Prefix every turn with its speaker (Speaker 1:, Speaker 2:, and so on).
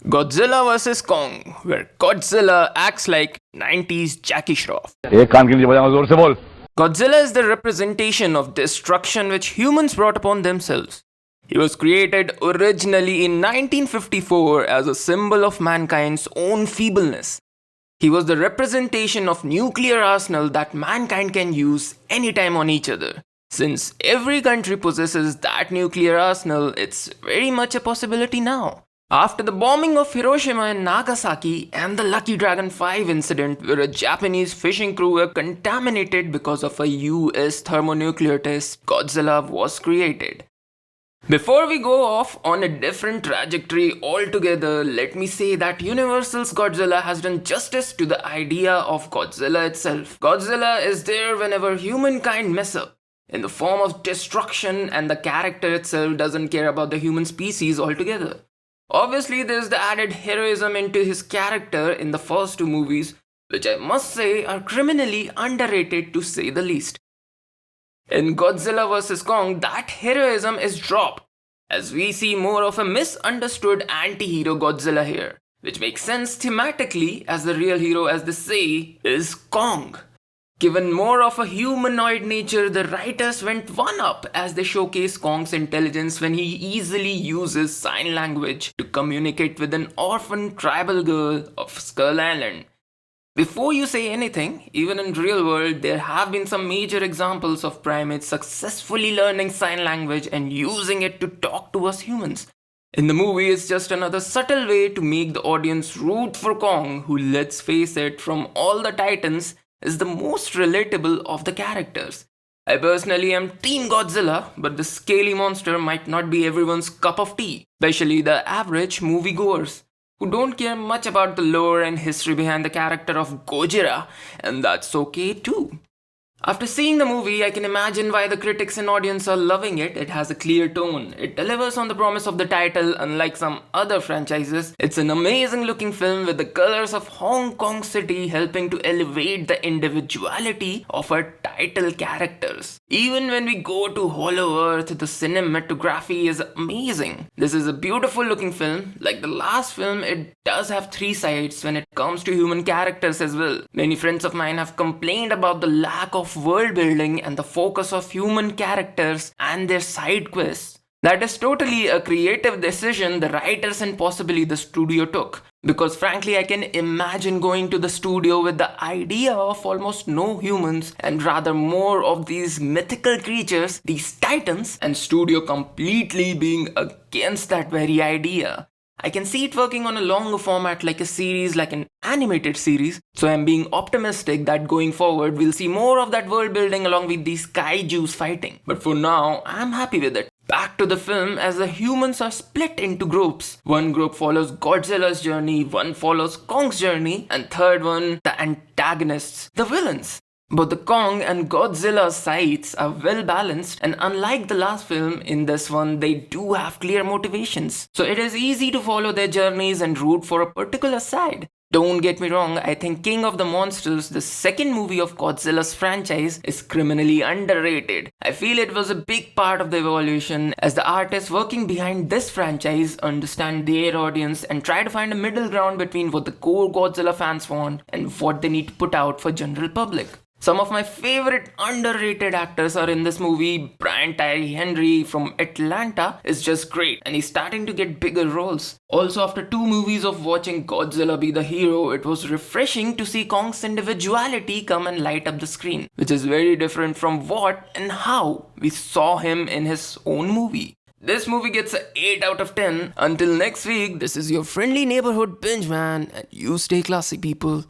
Speaker 1: Godzilla vs. Kong, where Godzilla acts like 90s Jackie Shroff.
Speaker 2: एक कान के नीचे बजाना जोर से बोल.
Speaker 1: Godzilla is the representation of destruction which humans brought upon themselves. He was created originally in 1954 as a symbol of mankind's own feebleness. He was the representation of nuclear arsenal that mankind can use anytime on each other. Since every country possesses that nuclear arsenal, it's very much a possibility now. After the bombing of Hiroshima and Nagasaki and the Lucky Dragon 5 incident where a Japanese fishing crew were contaminated because of a US thermonuclear test, Godzilla was created. Before we go off on a different trajectory altogether, let me say that Universal's Godzilla has done justice to the idea of Godzilla itself. Godzilla is there whenever humankind mess up, in the form of destruction, and the character itself doesn't care about the human species altogether. Obviously, there's the added heroism into his character in the first two movies, which I must say are criminally underrated to say the least. In Godzilla vs. Kong, that heroism is dropped, as we see more of a misunderstood anti-hero Godzilla here, which makes sense thematically as the real hero, as they say, is Kong. Given more of a humanoid nature, the writers went one up as they showcase Kong's intelligence when he easily uses sign language to communicate with an orphan tribal girl of Skull Island. Before you say anything, even in real world, there have been some major examples of primates successfully learning sign language and using it to talk to us humans. In the movie, it's just another subtle way to make the audience root for Kong, who, let's face it, from all the titans, is the most relatable of the characters. I personally am Team Godzilla, but the scaly monster might not be everyone's cup of tea, especially the average moviegoers, who don't care much about the lore and history behind the character of Gojira, and that's okay too. After seeing the movie, I can imagine why the critics and audience are loving it. It has a clear tone. It delivers on the promise of the title, unlike some other franchises. It's an amazing looking film with the colors of Hong Kong City helping to elevate the individuality of our title characters. Even when we go to Hollow Earth, the cinematography is amazing. This is a beautiful looking film. Like the last film, it does have three sides when it comes to human characters as well. Many friends of mine have complained about the lack of world building and the focus of human characters and their side quests. That is totally a creative decision the writers and possibly the studio took. Because frankly, I can imagine going to the studio with the idea of almost no humans and rather more of these mythical creatures, these titans, and studio completely being against that very idea. I can see it working on a longer format like a series, like an animated series. So I'm being optimistic that going forward we'll see more of that world building along with these kaijus fighting. But for now, I'm happy with it. Back to the film, as the humans are split into groups. One group follows Godzilla's journey, one follows Kong's journey, and third one, the antagonists, the villains. Both the Kong and Godzilla sides are well balanced, and unlike the last film, in this one they do have clear motivations. So it is easy to follow their journeys and root for a particular side. Don't get me wrong, I think King of the Monsters, the second movie of Godzilla's franchise, is criminally underrated. I feel it was a big part of the evolution as the artists working behind this franchise understand their audience and try to find a middle ground between what the core Godzilla fans want and what they need to put out for general public. Some of my favorite underrated actors are in this movie. Brian Tyree Henry from Atlanta is just great and he's starting to get bigger roles. Also, after two movies of watching Godzilla be the hero, it was refreshing to see Kong's individuality come and light up the screen, which is very different from what and how we saw him in his own movie. This movie gets an 8 out of 10. Until next week, this is your friendly neighborhood binge man, and you stay classy, people.